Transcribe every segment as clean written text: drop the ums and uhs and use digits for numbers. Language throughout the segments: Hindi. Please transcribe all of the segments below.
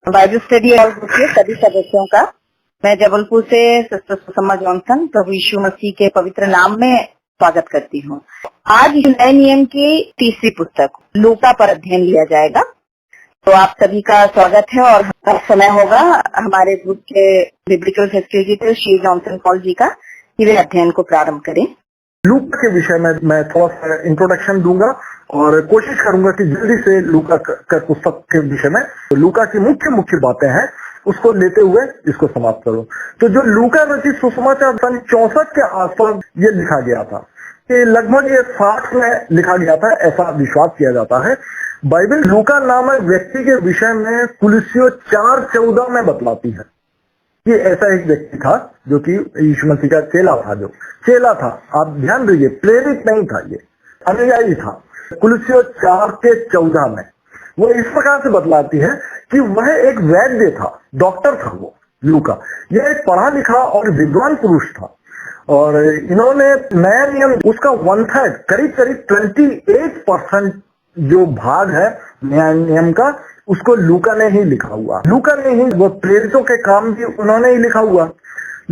बाइबल स्टडी हॉल के सभी सदस्यों का मैं जबलपुर से सिस्टर सुषमा जॉनसन प्रभु यीशु मसीह के पवित्र नाम में स्वागत करती हूँ। आज नए नियम की तीसरी पुस्तक लूका पर अध्ययन लिया जाएगा। तो आप सभी का स्वागत है और समय होगा हमारे ग्रुप के biblical facilitator Shri Johnson Paul ji का कि वे अध्ययन को प्रारंभ करें। लूका के विषय में मैं थोड़ा सा इंट्रोडक्शन दूंगा और कोशिश करूंगा कि जल्दी से लूका का पुस्तक के विषय में लूका की मुख्य बातें हैं उसको लेते हुए इसको समाप्त करूं। तो जो लूका रचित सुसमाचार सन 64 के आसपास ये लिखा गया था कि लगभग ये 60 में लिखा गया था, ऐसा विश्वास किया जाता है। बाइबल लूका नामक व्यक्ति के विषय में कुलुस्सियों 4:14 में बतलाती है कि ऐसा एक व्यक्ति था जो कि यीशु मसीह का चेला था। आप ध्यान दीजिए, प्रेरित नहीं था, ये अनुयायी था। कुलुस्सियों 4:14 में वो इस प्रकार से बतलाती है कि वह एक वैद्य था, डॉक्टर था वो लूका। यह एक पढ़ा लिखा और विद्वान पुरुष था और इन्होंने नया नियम उसका 1/3 करीब 28% जो भाग है नया नियम का उसको लूका ने ही लिखा हुआ। लूका ने ही वो प्रेरितों के काम भी उन्होंने ही लिखा हुआ।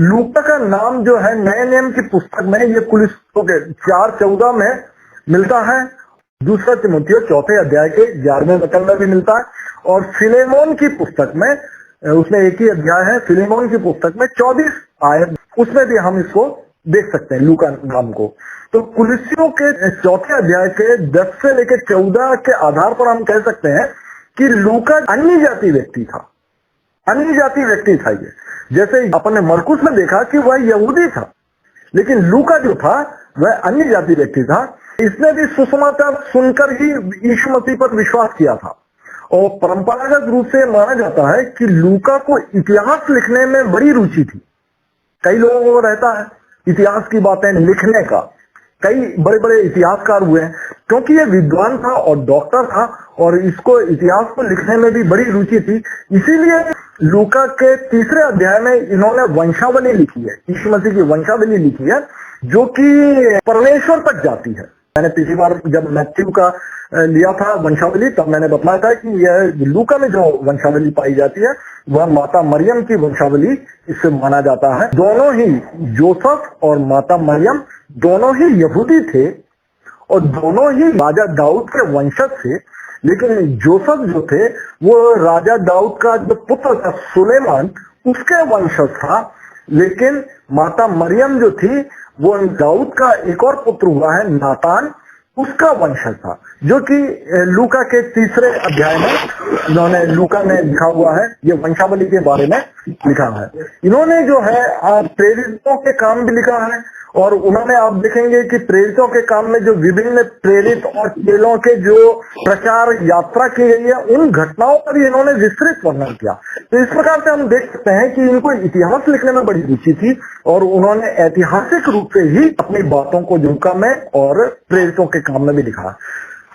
लूका का नाम जो है नए नियम की पुस्तक में ये कुलुस्सियों के 4:14 में मिलता है। दूसरा तिमुथियों 4 अध्याय के 11वें वचन में भी मिलता है और फिलेमोन की पुस्तक में उसमें एक ही अध्याय है, फिलेमोन की पुस्तक में 24 आयत उसमें भी हम इसको देख सकते हैं लूका नाम को। तो कुलुस्सियों के 4 अध्याय के 10 से लेकर 14 के आधार पर हम कह सकते हैं कि लूका अन्य जाति व्यक्ति था ये। जैसे अपने मरकुस में देखा कि वह यहूदी था, लेकिन लूका जो था वह अन्य जाति व्यक्ति था। इसने भी सुसमाचार सुनकर ही यीशु मसीह पर विश्वास किया था और परंपरागत रूप से माना जाता है कि लूका को इतिहास लिखने में बड़ी रुचि थी। कई लोगों को रहता है इतिहास की बातें लिखने का, कई बड़े बड़े इतिहासकार हुए हैं क्योंकि ये विद्वान था और डॉक्टर था और इसको इतिहास को लिखने में भी बड़ी रुचि थी। इसीलिए लूका के 3 अध्याय में इन्होंने वंशावली लिखी है, यीशु मसीह की वंशावली लिखी है जो कि परमेश्वर तक जाती है। मैंने पिछली बार जब मैथ्यू का लिया था वंशावली तब मैंने बताया था कि यह लूका में जो वंशावली पाई जाती है वह माता मरियम की वंशावली इससे माना जाता है। दोनों ही जोसेफ और माता मरियम दोनों ही यहूदी थे और दोनों ही राजा दाऊद के वंशज थे, लेकिन जोसेफ जो थे वो राजा दाऊद का जो पुत्र था सुलेमान उसके वंशज था, लेकिन माता मरियम जो थी वो दाऊद का एक और पुत्र हुआ है नातान, उसका वंशज था, जो कि लूका के 3 अध्याय में इन्होंने लूका में लिखा हुआ है। ये वंशावली के बारे में लिखा है। इन्होंने जो है प्रेरितों के काम भी लिखा है और उन्होंने आप देखेंगे कि प्रेरितों के काम में जो विभिन्न प्रेरित और चेलों के जो प्रचार यात्रा की गई है उन घटनाओं पर भी इन्होंने विस्तृत वर्णन किया। तो इस प्रकार से हम देख सकते हैं कि इनको इतिहास लिखने में बड़ी रुचि थी और उन्होंने ऐतिहासिक रूप से ही अपनी बातों को लूका में और प्रेरितों के काम में भी लिखा।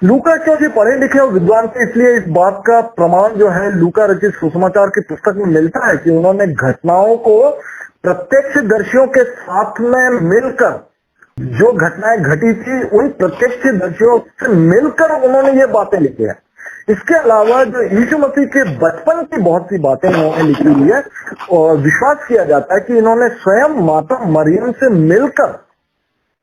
लूका क्योंकि पढ़े लिखे और विद्वान थे इसलिए इस बात का प्रमाण जो है लूका रचित सुसमाचार की पुस्तक में मिलता है कि उन्होंने घटनाओं को प्रत्यक्षदर्शियों के साथ में मिलकर जो घटनाएं घटी थी उन प्रत्यक्षदर्शियों से मिलकर उन्होंने ये बातें लिखी है। इसके अलावा जो यीशु मसीह के बचपन की बहुत सी बातें इन्होंने लिखी हुई है और विश्वास किया जाता है कि इन्होंने स्वयं माता मरियम से मिलकर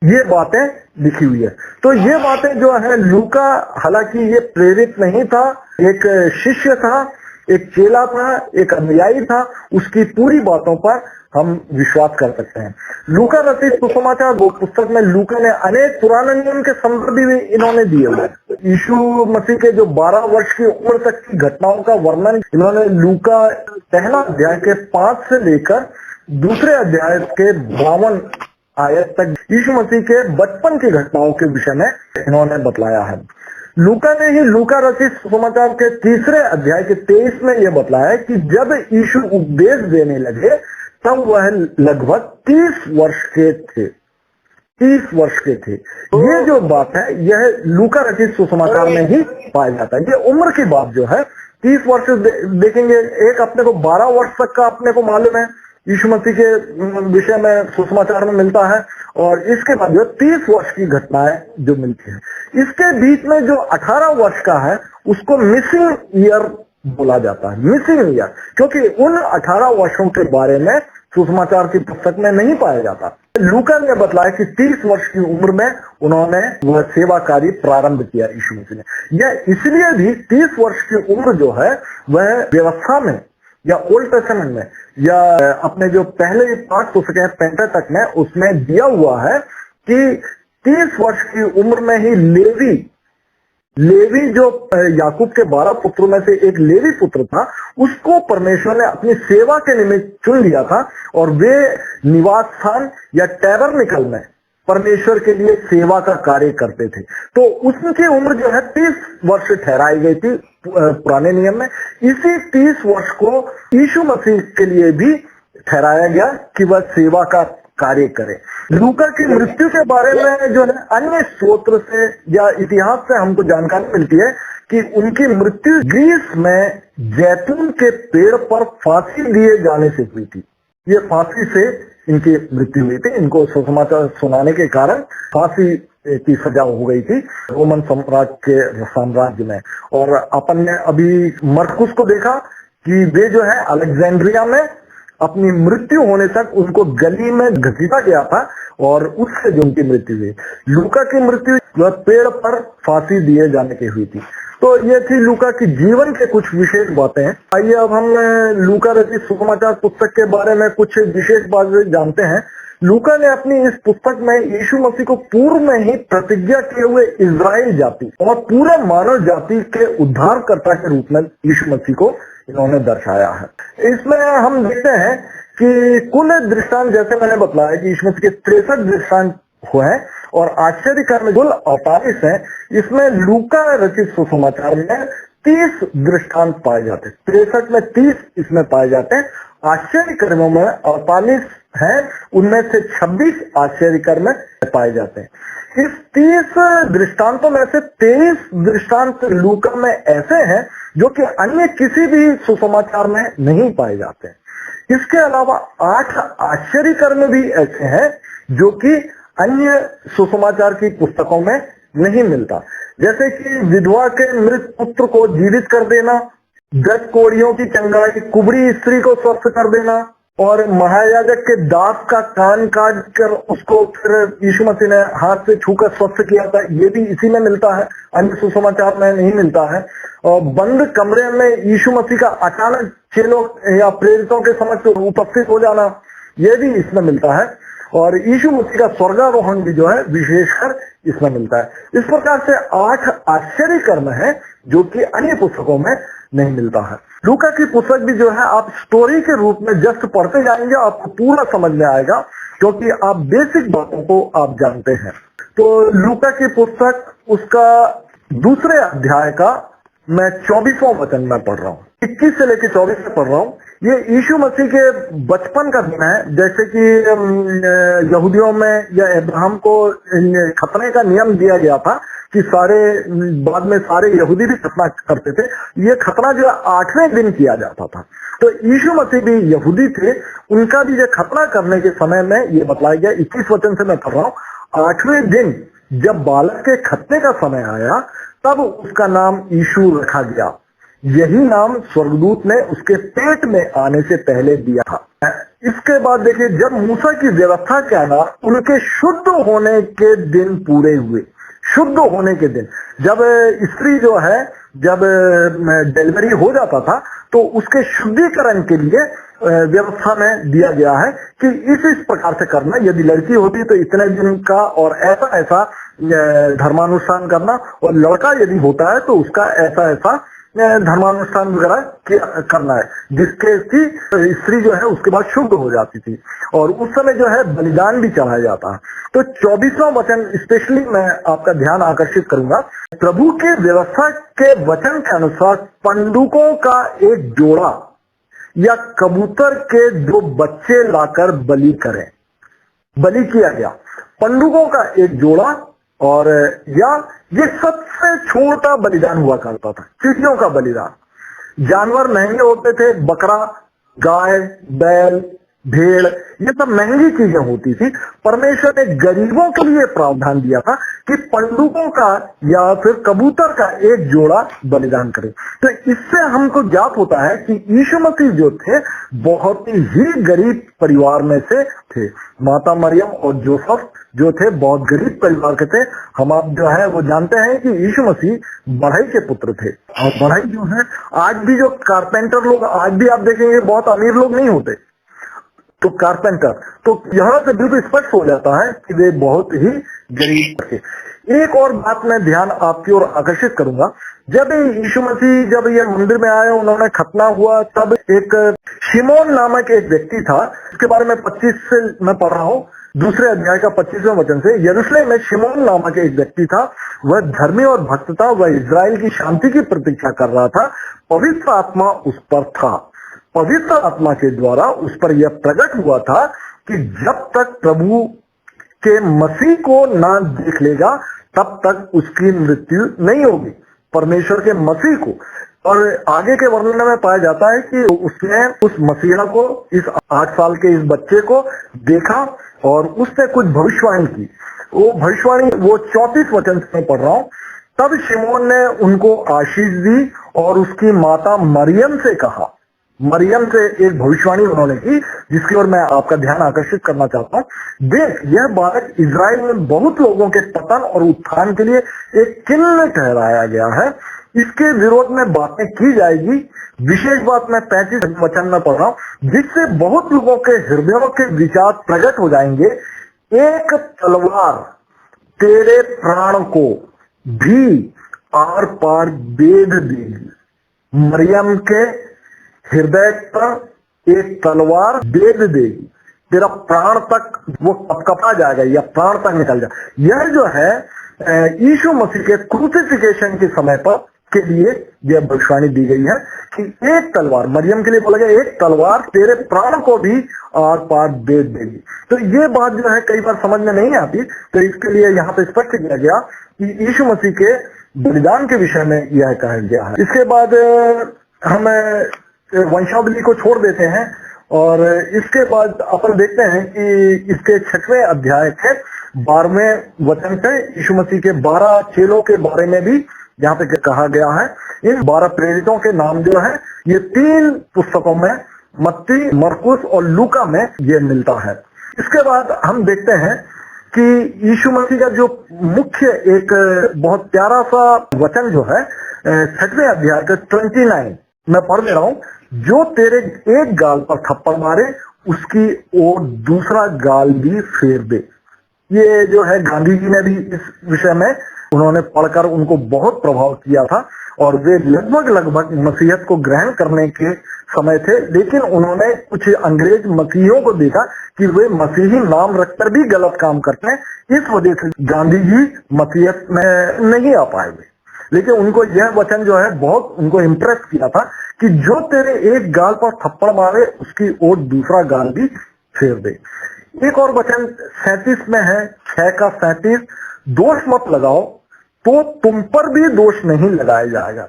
ये बातें लिखी हुई है। तो ये बातें जो है लूका, हालांकि ये प्रेरित नहीं था, एक शिष्य था, एक चेला था, एक अनुयायी था, उसकी पूरी बातों पर हम विश्वास कर सकते हैं। लूका रचित सुसमाचार पुस्तक में लूका ने अनेक पुराने नियम के संदर्भ भी इन्होंने दिए हुए। यीशु मसीह के जो 12 वर्ष की उम्र तक की घटनाओं का वर्णन इन्होंने लूका 1 अध्याय के 5 से लेकर 2 अध्याय के 52 आयत तक यीशु मसीह के बचपन की घटनाओं के विषय में इन्होंने बतलाया है। लूका ने ही लूका रचित सुसमाचार के 3 अध्याय के 23 में यह बतलाया कि जब यीशु उपदेश देने लगे तब वह लगभग 30 वर्ष के थे। ये जो बात है यह लूका रचित सुसमाचार में ही पाया जाता है। ये उम्र की बात जो है 30 वर्ष देखेंगे, एक अपने को 12 वर्ष तक का अपने को मालूम है यीशु मसीह के विषय में सुसमाचार में मिलता है और इसके बाद जो 30 वर्ष की घटनाएं जो मिलती है। इसके बीच में जो 18 वर्ष का है उसको मिसिंग ईयर बोला जाता है, मिसिंग ईयर, क्योंकि उन 18 वर्षों के बारे में सुसमाचार की पुस्तक में नहीं पाया जाता। लूका ने बताया कि 30 वर्ष की उम्र में उन्होंने वह सेवा कार्य प्रारंभ किया यीशु मसीह ने। यह इसलिए भी 30 वर्ष की उम्र जो है वह व्यवस्था में या ओल्ड टेस्टामेंट में या अपने जो पहले 5 पुस्तकें हैं पेंटेतक में, उसमें दिया हुआ है कि 30 वर्ष की उम्र में ही लेवी जो याकूब के 12 पुत्रों में से एक लेवी पुत्र था, उसको परमेश्वर ने अपनी सेवा के निमित्त चुन लिया था और वे निवास स्थान या टैबरनेकल में परमेश्वर के लिए सेवा का कार्य करते थे। तो उसकी उम्र जो है 30 वर्ष ठहराई गई थी पुराने नियम में। इसी 30 वर्ष को यीशु मसीह के लिए भी ठहराया गया कि वह सेवा का कार्य करे। लूका की मृत्यु के बारे में जो है अन्य स्रोत से या इतिहास से हमको जानकारी मिलती है कि उनकी मृत्यु ग्रीस में जैतून के पेड़ पर फांसी दिए जाने से हुई थी। ये फांसी से इनकी मृत्यु हुई थी। इनको सुसमाचार सुनाने के कारण फांसी की सजा हो गई थी रोमन साम्राज्य में। और अपन ने अभी मरकुस को देखा कि वे जो है अलेक्जेंड्रिया में अपनी मृत्यु होने तक उनको गली में घसीटा गया था और उससे जो उनकी मृत्यु हुई। लूका की मृत्यु वह पेड़ पर फांसी दिए जाने की हुई थी। तो ये थी लूका की जीवन के कुछ विशेष बातें। आइए अब हम लूका रचित सुसमाचार पुस्तक के बारे में कुछ विशेष बातें जानते हैं। लूका ने अपनी इस पुस्तक में यीशु मसीह को पूर्व में ही प्रतिज्ञा किए हुए इजराइल जाति और पूरे मानव जाति के उद्धारकर्ता के रूप में यीशु मसीह को इन्होंने दर्शाया है। इसमें हम देखते हैं कि कुल दृष्टांत, जैसे मैंने बताया कि यीशु मसीह के 63 दृष्टांत हुए हैं और आश्चर्य कर्म कुल 48 है। इसमें लूका रचित सुसमाचार में 30 दृष्टांत पाए जाते हैं। 63 में 30 इसमें पाए जाते हैं। आश्चर्य कर्मों में 48 हैं, उनमें से 26 आश्चर्य कर्म पाए जाते हैं। इस 30 दृष्टांतों में से 23 दृष्टांत लूका में ऐसे हैं जो कि अन्य किसी भी सुसमाचार में नहीं पाए जाते हैं। इसके अलावा 8 आश्चर्य कर्म भी ऐसे हैं जो कि अन्य सुसमाचार की पुस्तकों में नहीं मिलता, जैसे कि विधवा के मृत पुत्र को जीवित कर देना, 10 कोड़ियों की चंगाई, कुबड़ी स्त्री को स्वस्थ कर देना और महायाजक के दास का कान काट कर उसको फिर यीशु मसीह ने हाथ से छूकर स्वस्थ किया था, ये भी इसी में मिलता है, अन्य सुसमाचार में नहीं मिलता है। और बंद कमरे में यीशु मसीह का अचानक चेलों या प्रेरितों के समक्ष उपस्थित हो जाना, ये भी इसमें मिलता है। और यीशु मसीह का स्वर्गारोहण भी जो है विशेषकर इसमें मिलता है। इस प्रकार से 8 आश्चर्य कर्म है जो कि अन्य पुस्तकों में नहीं मिलता है। लूका की पुस्तक भी जो है आप स्टोरी के रूप में जस्ट पढ़ते जाएंगे, आपको पूरा समझ में आएगा क्योंकि आप बेसिक बातों को आप जानते हैं। तो लूका की पुस्तक उसका दूसरे अध्याय का मैं 24वां वचन में पढ़ रहा हूँ, 21 से लेकर 24 में पढ़ रहा हूँ। ये यीशु मसीह के बचपन का दिन है। जैसे कि यहूदियों में या अब्राहम को खतने का नियम दिया गया था कि बाद में सारे यहूदी भी खतना करते थे। ये खतना जो 8वें दिन किया जाता था। तो यीशु मसीह भी यहूदी थे, उनका भी जो खतना करने के समय में ये बतलाया गया, 21 वचन से मैं पढ़ रहा हूँ। 8वें दिन जब बालक के खतने का समय आया तब उसका नाम यीशु रखा गया। यही नाम स्वर्गदूत ने उसके पेट में आने से पहले दिया था। इसके बाद देखिए, जब मूसा की व्यवस्था के अनुसार उनके शुद्ध होने के दिन पूरे हुए, शुद्ध होने के दिन, जब स्त्री जो है जब डिलीवरी हो जाता था तो उसके शुद्धिकरण के लिए व्यवस्था में दिया गया है कि इस प्रकार से करना, यदि लड़की होती तो इतने दिन का और ऐसा धर्मानुष्ठान करना, और लड़का यदि होता है तो उसका ऐसा धर्मानुष्ठान वगैरह करना है, जिसके की स्त्री जो है उसके बाद शुद्ध हो जाती थी। और उस समय जो है बलिदान भी चढ़ाया जाता है। तो 24वां वचन स्पेशली मैं आपका ध्यान आकर्षित करूंगा। प्रभु के व्यवस्था के वचन के अनुसार पंडुकों का एक जोड़ा या कबूतर के 2 बच्चे लाकर बलि किया गया। पंडुकों का एक जोड़ा और या ये सबसे छोटा बलिदान हुआ करता था, चींटियों का बलिदान। जानवर महंगे होते थे, बकरा, गाय, बैल भेड़, ये सब महंगी चीजें होती थी। परमेश्वर ने गरीबों के लिए प्रावधान दिया था कि पंडुकों का या फिर कबूतर का एक जोड़ा बलिदान करें। तो इससे हमको ज्ञात होता है कि यीशु मसीह जो थे बहुत ही गरीब परिवार में से थे। माता मरियम और जोसेफ जो थे बहुत गरीब परिवार के थे। हम आप जो है वो जानते हैं कि यीशु मसीह बढ़ई के पुत्र थे। और बढ़ई जो है, आज भी जो कारपेंटर लोग, आज भी आप देखेंगे बहुत अमीर लोग नहीं होते, तो कारपेंटर, तो यहाँ से बिल्कुल स्पष्ट हो जाता है कि वे बहुत ही गरीब थे। एक और बात मैं ध्यान आपकी ओर आकर्षित करूंगा। जब यीशु मसीह जब ये मंदिर में आए, उन्होंने खतना हुआ, तब एक शिमोन नामक एक व्यक्ति था। इसके बारे में 25 से मैं पढ़ रहा हूँ, दूसरे अध्याय का 25वें वचन से। यरूशलेम में शिमोन नामक एक व्यक्ति था, वह धर्मी और भक्त था, वह इजराइल की शांति की प्रतीक्षा कर रहा था। पवित्र आत्मा उस पर था। पवित्र आत्मा के द्वारा उस पर यह प्रकट हुआ था कि जब तक प्रभु के मसीह को ना देख लेगा तब तक उसकी मृत्यु नहीं होगी, परमेश्वर के मसीह को। और आगे के वर्णन में पाया जाता है कि उसने उस मसीहा को, इस 8 साल के इस बच्चे को देखा और उसने कुछ भविष्यवाणी की। वो भविष्यवाणी वो 34 वचन से मैं पढ़ रहा हूं। तब शिमोन ने उनको आशीष दी और उसकी माता मरियम से कहा। मरियम से एक भविष्यवाणी उन्होंने की, जिसकी ओर मैं आपका ध्यान आकर्षित करना चाहता हूँ। देख, यह बालक इजराइल में बहुत लोगों के पतन और उत्थान के लिए एक चिन्ह ठहराया गया है। इसके विरोध में बातें की जाएगी। विशेष बात मैं 35 वचन में पढ़ रहा हूँ, जिससे बहुत लोगों के हृदयों के विचार प्रकट हो जाएंगे। एक तलवार तेरे प्राण को भी आर पार बेध देगी। मरियम के हृदय पर एक तलवार बेध देगी, तेरा प्राण तक वो कपकपा जाएगा या प्राण तक निकल जाएगा। यह जो है यीशु मसीह के क्रूसिफिकेशन के समय पर के लिए यह भविष्यवाणी दी गई है कि एक तलवार, मरियम के लिए बोला गया, एक तलवार तेरे प्राण को भी आर पार बेध देगी। तो ये बात जो है कई बार समझ में नहीं आती, तो इसके लिए यहाँ पे स्पष्ट किया गया कि यीशु मसीह के बलिदान के विषय में यह कहा गया है। इसके बाद हम वंशावली को छोड़ देते हैं और इसके बाद अपन देखते हैं कि इसके 6वें अध्याय के 12वें वचन से यीशु मसीह के 12 चेलों के बारे में भी यहाँ पे कहा गया है। इन 12 प्रेरितों के नाम जो है ये 3 पुस्तकों में, मत्ती, मरकुस और लूका में ये मिलता है। इसके बाद हम देखते हैं कि यीशु मसीह का जो मुख्य एक बहुत प्यारा सा वचन जो है 6वें अध्याय का 29 मैं पढ़ दे रहा हूँ। जो तेरे एक गाल पर थप्पड़ मारे उसकी ओर दूसरा गाल भी फेर दे। ये जो है गांधी जी ने भी इस विषय में उन्होंने पढ़कर उनको बहुत प्रभाव किया था और वे लगभग मसीहत को ग्रहण करने के समय थे, लेकिन उन्होंने कुछ अंग्रेज मसीहियों को देखा कि वे मसीही नाम रखकर भी गलत काम करते हैं। इस वजह से गांधी जी मसीहत में नहीं आ पाए। लेकिन उनको यह वचन जो है बहुत उनको इम्प्रेस किया था कि जो तेरे एक गाल पर थप्पड़ मारे उसकी ओर दूसरा गाल भी फेर दे। एक और वचन 37 में है, 6 का 37, दोष मत लगाओ तो तुम पर भी दोष नहीं लगाया जाएगा।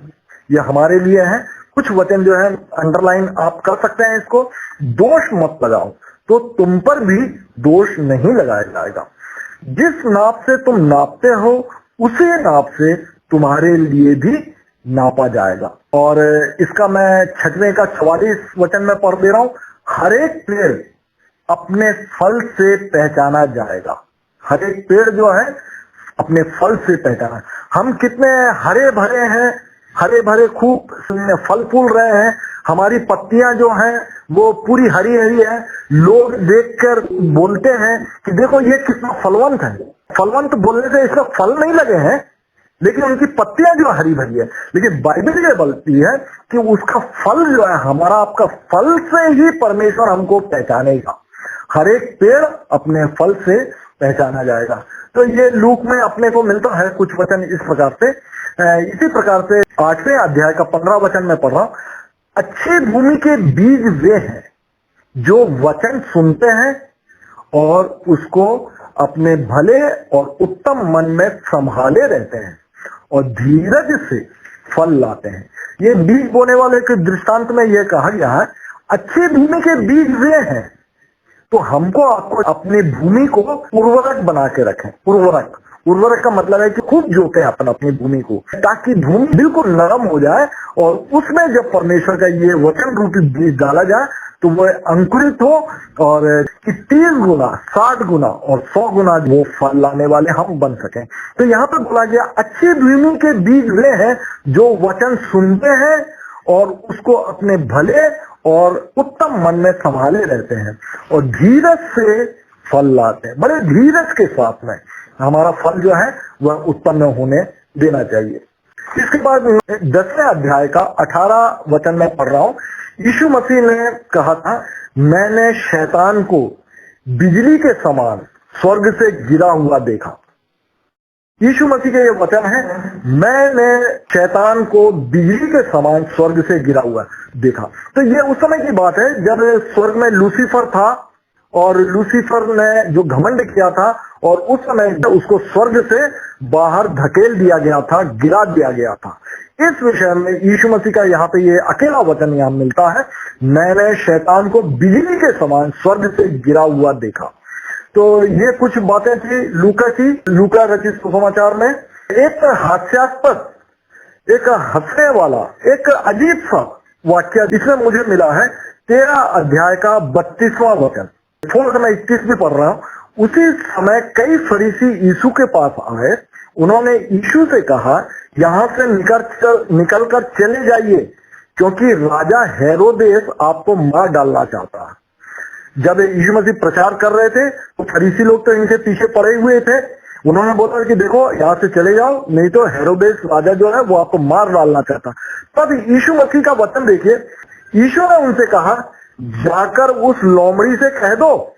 यह हमारे लिए है। कुछ वचन जो है अंडरलाइन आप कर सकते हैं इसको, दोष मत लगाओ तो तुम पर भी दोष नहीं लगाया जाएगा। जिस नाप से तुम नापते हो उसी नाप से तुम्हारे लिए भी नापा जाएगा। और इसका मैं 6वें का 44 वचन में पढ़ दे रहा हूं। हर एक पेड़ अपने फल से पहचाना जाएगा। हर एक पेड़ जो है अपने फल से पहचाना। हम कितने हरे भरे हैं, हरे भरे खूब फल फूल रहे हैं, हमारी पत्तियां जो हैं वो पूरी हरी हरी है। लोग देखकर बोलते हैं कि देखो ये कितना फलवंत है। फलवंत बोलने से इसका फल नहीं लगे हैं, लेकिन उनकी पत्तियां जो हरी भरी है। लेकिन बाइबल ये बोलती है कि उसका फल जो है, हमारा आपका फल से ही परमेश्वर हमको पहचानेगा। हर एक पेड़ अपने फल से पहचाना जाएगा। तो ये लूक में अपने को मिलता है कुछ वचन इस प्रकार से। इसी प्रकार से 8वें अध्याय का 15 वचन में पढ़ रहा हूं। अच्छी भूमि के बीज वे हैं जो वचन सुनते हैं और उसको अपने भले और उत्तम मन में संभाले रहते हैं और धीरज से फल लाते हैं। ये बीज बोने वाले के दृष्टांत में यह कहा गया है, अच्छी भूमि के बीज वे हैं तो हमको आपको अपनी भूमि को उर्वरक बना के रखें। उर्वरक का मतलब है कि खूब जोतें अपनी भूमि को, ताकि भूमि बिल्कुल नरम हो जाए और उसमें जब परमेश्वर का ये वचन रूपी बीज डाला जाए तो वह अंकुरित हो और 30 गुना, 60 गुना और 100 गुना वो फल लाने वाले हम बन सकें। तो यहाँ पर बोला गया अच्छी भूमि के बीज वे हैं जो वचन सुनते हैं और उसको अपने भले और उत्तम मन में संभाले रहते हैं और धीरज से फल लाते हैं। बड़े धीरज के साथ में हमारा फल जो है वह उत्पन्न होने देना चाहिए। इसके बाद 10वें अध्याय का 18 वचन में पढ़ रहा हूं। यीशु मसीह ने कहा था, मैंने शैतान को बिजली के समान स्वर्ग से गिरा हुआ देखा। यीशु मसीह के ये वचन है, मैंने शैतान को बिजली के समान स्वर्ग से गिरा हुआ देखा। तो ये उस समय की बात है जब स्वर्ग में लूसीफर था और लूसीफर ने जो घमंड किया था और उस समय उसको स्वर्ग से बाहर धकेल दिया गया था, गिरा दिया गया था। इस विषय में यीशु मसीह का यहाँ पे ये अकेला वचन यहाँ मिलता है, मैंने शैतान को बिजली के समान स्वर्ग से गिरा हुआ देखा। तो ये कुछ बातें थी लूका रचित सुसमाचार में। एक हास्यास्पद, एक हंसने वाला, एक अजीब सा वाक्य इसमें मुझे मिला है 13 अध्याय का 32वां वचन। थोड़ा सा मैं 21 भी पढ़ रहा हूं। उसी समय कई फरीसी यीशु के पास आए, उन्होंने यीशु से कहा, यहाँ से निकल कर चले जाइए, क्योंकि राजा हेरोदेस आपको मार डालना चाहता है। जब यीशु मसीह प्रचार कर रहे थे तो फरीसी लोग तो इनके पीछे पड़े हुए थे। उन्होंने बोला कि देखो यहाँ से चले जाओ, नहीं तो हेरोदेस राजा जो है वो आपको मार डालना चाहता। तब यीशु मसीह का वचन देखिए, यीशु ने उनसे कहा, जाकर उस लोमड़ी से कह दो,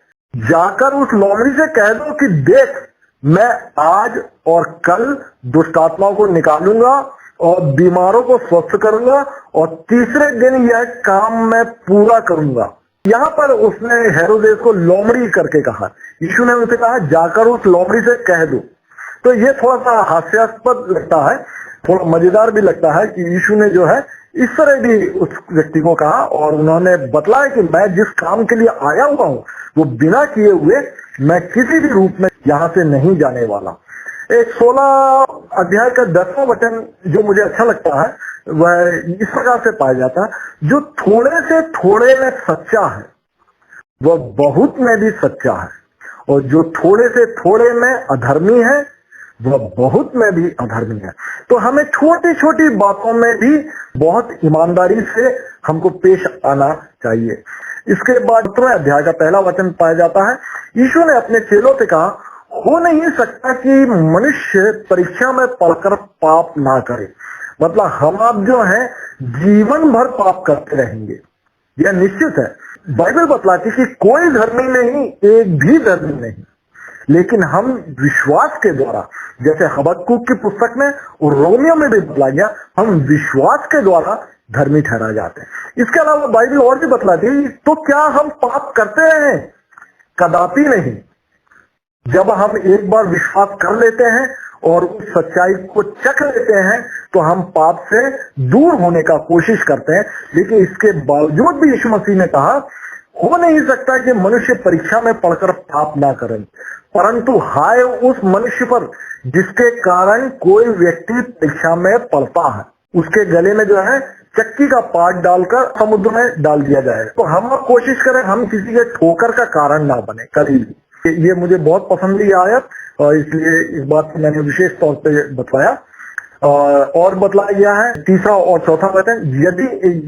कि देख, मैं आज और कल दुष्ट आत्माओं को निकालूंगा और बीमारों को स्वस्थ करूंगा और तीसरे दिन यह काम मैं पूरा करूंगा। यहाँ पर उसने हेरोदेस को लोमड़ी करके कहा। यीशु ने उनसे कहा, जाकर उस लोमड़ी से कह दो। तो ये थोड़ा सा हास्यास्पद लगता है, थोड़ा मजेदार भी लगता है कि यीशु ने जो है इस तरह भी उस व्यक्ति को कहा और उन्होंने बतलाया कि मैं जिस काम के लिए आया हुआ हूं वो बिना किए हुए मैं किसी भी रूप में यहाँ से नहीं जाने वाला। एक 16 अध्याय का 10वां वचन जो मुझे अच्छा लगता है वह इस प्रकार से पाया जाता है, जो थोड़े से थोड़े में सच्चा है वह बहुत में भी सच्चा है, और जो थोड़े से थोड़े में अधर्मी है वह बहुत में भी अधर्मी है। तो हमें छोटी छोटी बातों में भी बहुत ईमानदारी से हमको पेश आना चाहिए। इसके बाद 17वें अध्याय का पहला वचन पाया जाता है, यीशु ने अपने चेलों से कहा, हो नहीं सकता कि मनुष्य परीक्षा में पड़कर पाप ना करे। मतलब हम आप जो हैं जीवन भर पाप करते रहेंगे, यह निश्चित है। बाइबल बतलाती कि कोई धर्मी नहीं, एक भी धर्मी नहीं, लेकिन हम विश्वास के द्वारा, जैसे हबक्कुक की पुस्तक में और रोमियो में भी बतला गया, हम विश्वास के द्वारा धर्मी ठहरा जाते हैं। इसके अलावा बाइबल और भी बतलाती है, तो क्या हम पाप करते हैं? कदापि नहीं। जब हम एक बार विश्वास कर लेते हैं और उस सच्चाई को चख लेते हैं तो हम पाप से दूर होने का कोशिश करते हैं। लेकिन इसके बावजूद भी यीशु मसीह ने कहा, हो नहीं सकता कि मनुष्य परीक्षा में पड़कर पाप ना करें, परंतु हाय उस मनुष्य पर जिसके कारण कोई व्यक्ति परीक्षा में पड़ता है, उसके गले में जो है चक्की का पाट डालकर समुद्र में डाल दिया जाएगा। तो हम कोशिश करें हम किसी के ठोकर का कारण ना बने कभी भी। ये मुझे बहुत पसंद ही आयत और इसलिए इस बात को मैंने विशेष तौर पे बताया। और बतलाया गया है 3रा और 4था वचन,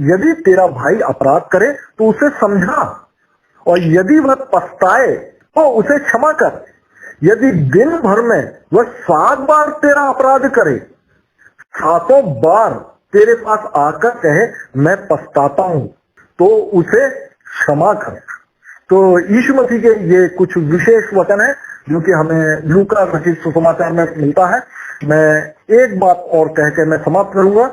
यदि तेरा भाई अपराध करे तो उसे समझा, और यदि वह पछताए तो उसे क्षमा कर। यदि दिन भर में वह 7 बार तेरा अपराध करे, 7 बार तेरे पास आकर कहे मैं पछताता हूं, तो उसे क्षमा कर। तो यीशु मसीह के ये कुछ विशेष वचन है जो कि हमें लूका रचित सुसमाचार में मिलता है। मैं एक बात और कह के मैं समाप्त करूंगा।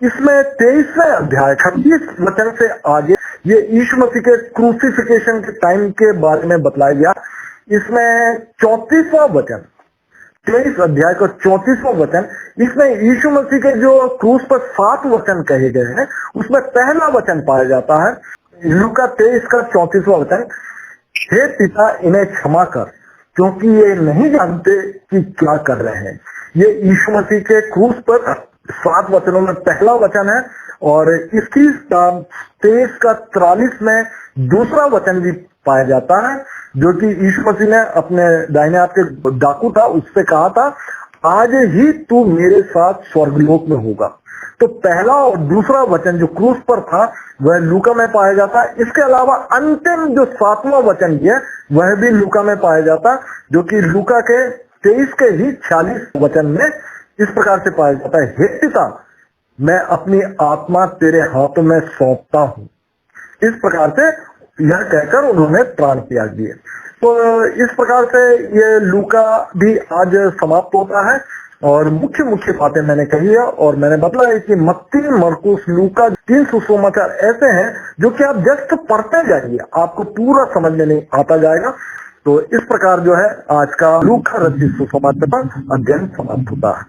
इसमें 23वें अध्याय 26 वचन से आगे ये यीशु मसीह के क्रूसिफिकेशन के टाइम के बारे में बतलाया गया। इसमें 34वां वचन, 23 अध्याय का 34वां वचन, इसमें यीशु मसीह के जो क्रूस पर 7 वचन कहे गए हैं उसमें पहला वचन पाया जाता है। लूका 23 का 34वां वचन, हे पिता इन्हें क्षमा कर, क्योंकि ये नहीं जानते कि क्या कर रहे हैं। ये यीशु मसीह के क्रूस पर 7 वचनों में पहला वचन है, और इसकी 23 का 43 में दूसरा वचन भी पाया जाता है, जो कि यीशु मसीह ने अपने दाहिने हाथ के डाकू था उससे कहा था, आज ही तू मेरे साथ स्वर्गलोक में होगा। तो पहला और दूसरा वचन जो क्रूस पर था वह लूका में पाया जाता है। इसके अलावा अंतिम जो 7वां वचन है वह भी लूका में पाया जाता है, जो कि लूका के 23 के ही 46 वचन में इस प्रकार से पाया जाता है, हे पिता मैं अपनी आत्मा तेरे हाथों में सौंपता हूं। इस प्रकार से यह कहकर उन्होंने प्राण त्याग दिए। तो इस प्रकार से ये लूका भी आज समाप्त होता है, और मुख्य मुख्य बातें मैंने कही है, और मैंने बताया कि मत्ती, मरकुस, लूका 3 सुसमाचार ऐसे हैं जो कि आप जस्ट पढ़ते जाइए, आपको पूरा समझ में नहीं आता जाएगा। तो इस प्रकार जो है आज का लूका रचित सुसमाचार अध्ययन समाप्त होता है।